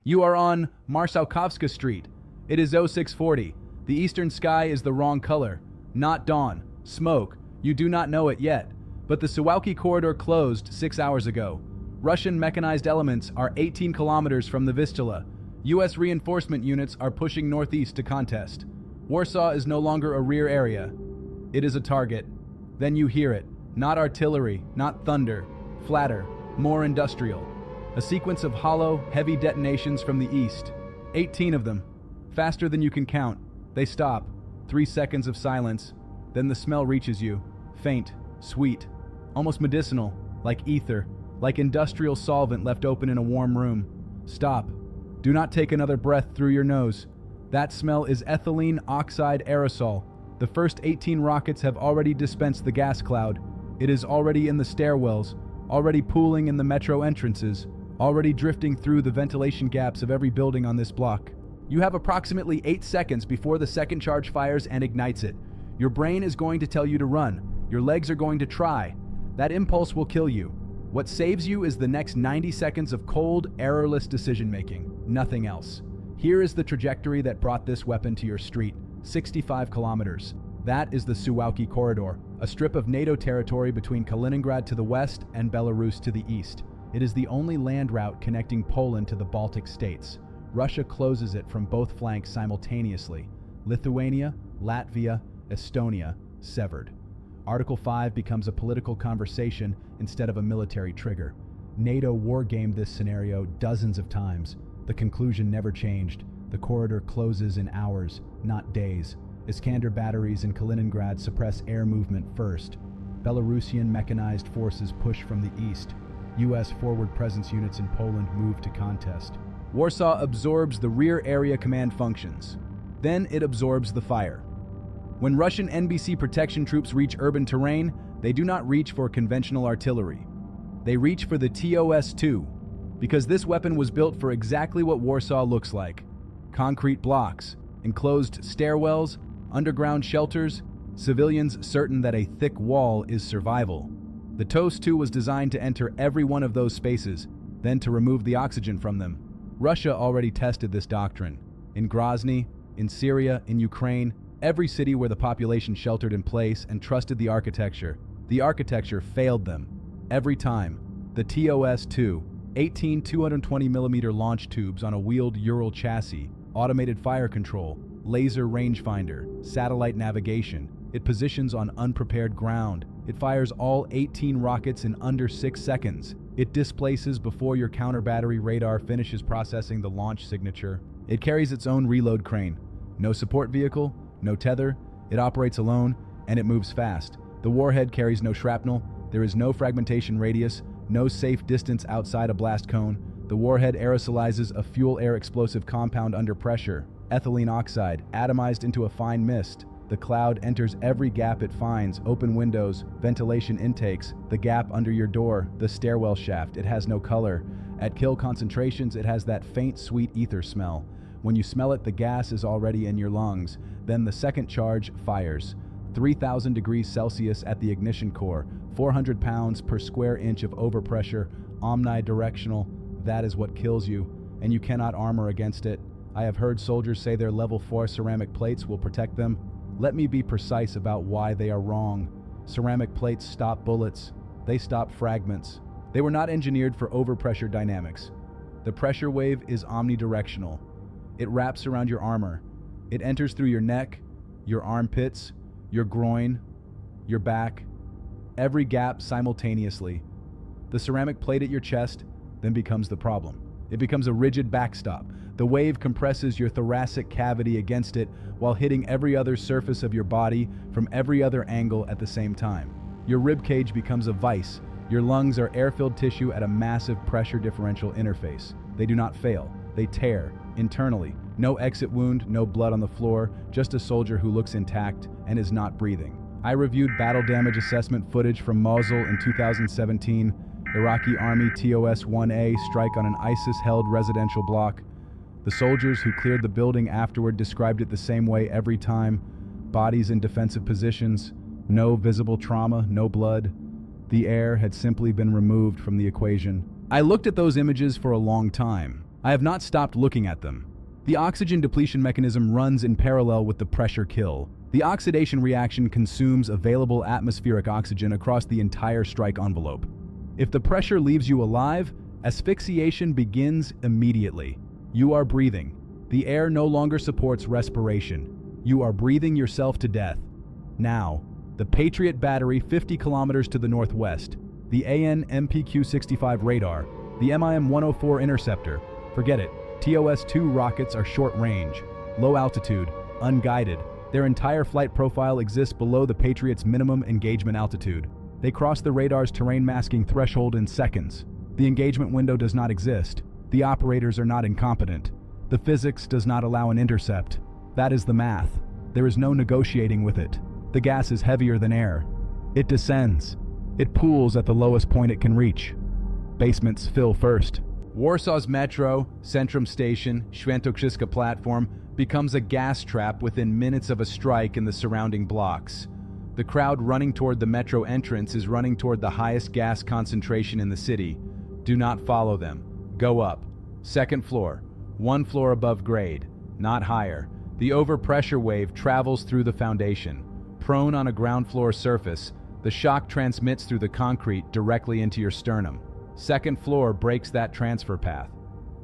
You are on Marszałkowska Street. It is 0640. The eastern sky is the wrong color. Not dawn. Smoke. You do not know it yet. But the Suwałki Corridor closed 6 hours ago. Russian mechanized elements are 18 kilometers from the Vistula. U.S. reinforcement units are pushing northeast to contest. Warsaw is no longer a rear area. It is a target. Then you hear it. Not artillery, not thunder. Flatter, more industrial. A sequence of hollow, heavy detonations from the east. 18 of them. Faster than you can count. They stop. 3 seconds of silence. Then the smell reaches you. Faint, sweet, almost medicinal, like ether, like industrial solvent left open in a warm room. Stop. Do not take another breath through your nose. That smell is ethylene oxide aerosol. The first 18 rockets have already dispensed the gas cloud. It is already in the stairwells, already pooling in the metro entrances, already drifting through the ventilation gaps of every building on this block. You have approximately 8 seconds before the second charge fires and ignites it. Your brain is going to tell you to run. Your legs are going to try. That impulse will kill you. What saves you is the next 90 seconds of cold, errorless decision-making. Nothing else. Here is the trajectory that brought this weapon to your street. 65 kilometers. That is the Suwałki Corridor, a strip of NATO territory between Kaliningrad to the west and Belarus to the east. It is the only land route connecting Poland to the Baltic states. Russia closes it from both flanks simultaneously. Lithuania, Latvia, Estonia, severed. Article 5 becomes a political conversation instead of a military trigger. NATO war-gamed this scenario dozens of times. The conclusion never changed. The corridor closes in hours, not days. Iskander batteries in Kaliningrad suppress air movement first. Belarusian mechanized forces push from the east. U.S. forward presence units in Poland move to contest. Warsaw absorbs the rear area command functions. Then it absorbs the fire. When Russian NBC protection troops reach urban terrain, they do not reach for conventional artillery. They reach for the TOS-2, because this weapon was built for exactly what Warsaw looks like. Concrete blocks, enclosed stairwells, underground shelters, civilians certain that a thick wall is survival. The TOS-2 was designed to enter every one of those spaces, then to remove the oxygen from them. Russia already tested this doctrine. In Grozny, in Syria, in Ukraine, every city where the population sheltered in place and trusted the architecture failed them. Every time. The TOS-2, 18 220mm launch tubes on a wheeled Ural chassis, automated fire control, laser rangefinder, satellite navigation. It positions on unprepared ground. It fires all 18 rockets in under 6 seconds. It displaces before your counter-battery radar finishes processing the launch signature. It carries its own reload crane. No support vehicle, no tether, it operates alone, and it moves fast. The warhead carries no shrapnel, there is no fragmentation radius, no safe distance outside a blast cone. The warhead aerosolizes a fuel-air explosive compound under pressure, ethylene oxide, atomized into a fine mist. The cloud enters every gap it finds, open windows, ventilation intakes, the gap under your door, the stairwell shaft. It has no color. At kill concentrations, it has that faint, sweet ether smell. When you smell it, the gas is already in your lungs. Then the second charge fires. 3,000 degrees Celsius at the ignition core, 400 pounds per square inch of overpressure, omnidirectional. That is what kills you, and you cannot armor against it. I have heard soldiers say their level 4 ceramic plates will protect them. Let me be precise about why they are wrong. Ceramic plates stop bullets. They stop fragments. They were not engineered for overpressure dynamics. The pressure wave is omnidirectional. It wraps around your armor. It enters through your neck, your armpits, your groin, your back, every gap simultaneously. The ceramic plate at your chest then becomes the problem. It becomes a rigid backstop. The wave compresses your thoracic cavity against it while hitting every other surface of your body from every other angle at the same time. Your rib cage becomes a vise. Your lungs are air-filled tissue at a massive pressure differential interface. They do not fail. They tear internally. No exit wound, no blood on the floor, just a soldier who looks intact and is not breathing. I reviewed battle damage assessment footage from Mosul in 2017. Iraqi Army TOS-1A strike on an ISIS-held residential block. The soldiers who cleared the building afterward described it the same way every time. Bodies in defensive positions, no visible trauma, no blood. The air had simply been removed from the equation. I looked at those images for a long time. I have not stopped looking at them. The oxygen depletion mechanism runs in parallel with the pressure kill. The oxidation reaction consumes available atmospheric oxygen across the entire strike envelope. If the pressure leaves you alive, asphyxiation begins immediately. You are breathing. The air no longer supports respiration. You are breathing yourself to death. Now, the Patriot battery 50 kilometers to the northwest, the AN MPQ-65 radar, the MIM-104 interceptor. Forget it. TOS-2 rockets are short-range, low-altitude, unguided. Their entire flight profile exists below the Patriot's minimum engagement altitude. They cross the radar's terrain masking threshold in seconds. The engagement window does not exist. The operators are not incompetent. The physics does not allow an intercept. That is the math. There is no negotiating with it. The gas is heavier than air. It descends. It pools at the lowest point it can reach. Basements fill first. Warsaw's metro, Centrum Station, Świętokrzyska platform becomes a gas trap within minutes of a strike in the surrounding blocks. The crowd running toward the metro entrance is running toward the highest gas concentration in the city. Do not follow them. Go up. Second floor. 1 floor above grade. Not higher. The overpressure wave travels through the foundation. Prone on a ground floor surface, the shock transmits through the concrete directly into your sternum. Second floor breaks that transfer path.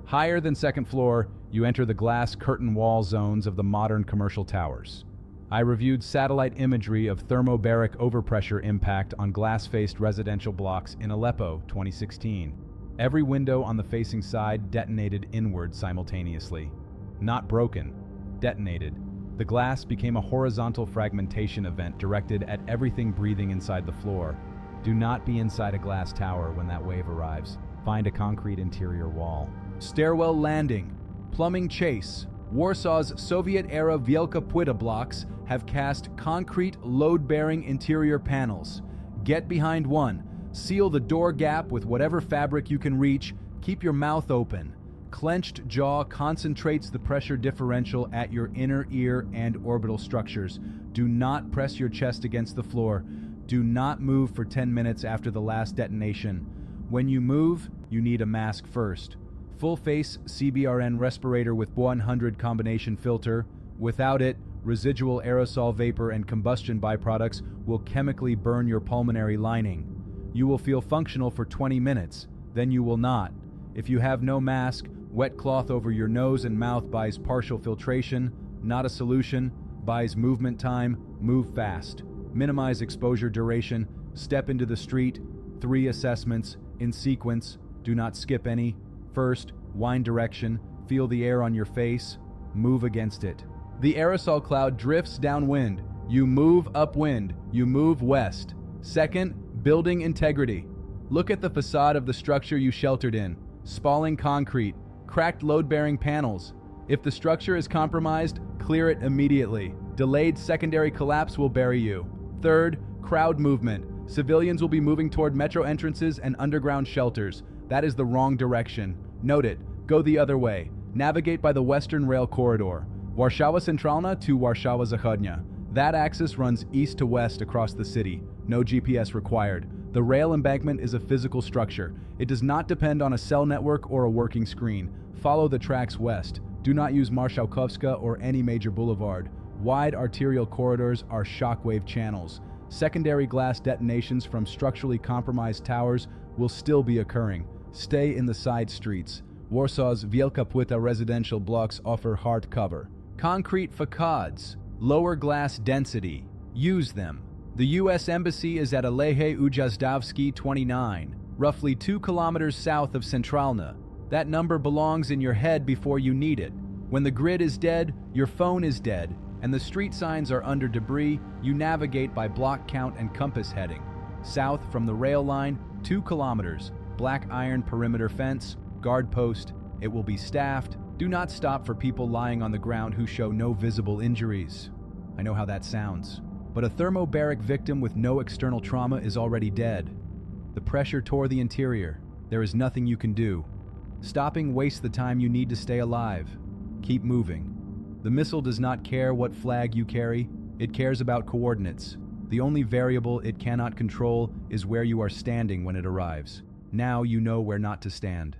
Higher than second floor, you enter the glass curtain wall zones of the modern commercial towers. I reviewed satellite imagery of thermobaric overpressure impact on glass-faced residential blocks in Aleppo, 2016. Every window on the facing side detonated inward simultaneously. Not broken, detonated. The glass became a horizontal fragmentation event directed at everything breathing inside the floor. Do not be inside a glass tower when that wave arrives. Find a concrete interior wall. Stairwell landing. Plumbing chase. Warsaw's Soviet-era Wielka Płyta blocks have cast concrete load-bearing interior panels. Get behind one. Seal the door gap with whatever fabric you can reach. Keep your mouth open. Clenched jaw concentrates the pressure differential at your inner ear and orbital structures. Do not press your chest against the floor. Do not move for 10 minutes after the last detonation. When you move, you need a mask first. Full-face CBRN respirator with 100 combination filter. Without it, residual aerosol vapor and combustion byproducts will chemically burn your pulmonary lining. You will feel functional for 20 minutes, then you will not. If you have no mask, wet cloth over your nose and mouth buys partial filtration, not a solution, buys movement time, move fast. Minimize exposure duration, step into the street, 3 assessments, in sequence, do not skip any. First, wind direction, feel the air on your face, move against it. The aerosol cloud drifts downwind, you move upwind, you move west. Second, building integrity. Look at the facade of the structure you sheltered in. Spalling concrete, cracked load-bearing panels. If the structure is compromised, clear it immediately. Delayed secondary collapse will bury you. Third, crowd movement. Civilians will be moving toward metro entrances and underground shelters. That is the wrong direction. Note it. Go the other way. Navigate by the Western Rail Corridor. Warszawa Centralna to Warszawa Zachodnia. That axis runs east to west across the city. No GPS required. The rail embankment is a physical structure. It does not depend on a cell network or a working screen. Follow the tracks west. Do not use Marszałkowska or any major boulevard. Wide arterial corridors are shockwave channels. Secondary glass detonations from structurally compromised towers will still be occurring. Stay in the side streets. Warsaw's Wielka Płyta residential blocks offer hard cover. Concrete facades. Lower glass density. Use them. The U.S. Embassy is at Aleje Ujazdowski 29, roughly 2 kilometers south of Centralna. That number belongs in your head before you need it. When the grid is dead, your phone is dead, and the street signs are under debris, you navigate by block count and compass heading. South from the rail line, 2 kilometers, black iron perimeter fence, guard post. It will be staffed. Do not stop for people lying on the ground who show no visible injuries. I know how that sounds. But a thermobaric victim with no external trauma is already dead. The pressure tore the interior. There is nothing you can do. Stopping wastes the time you need to stay alive. Keep moving. The missile does not care what flag you carry. It cares about coordinates. The only variable it cannot control is where you are standing when it arrives. Now you know where not to stand.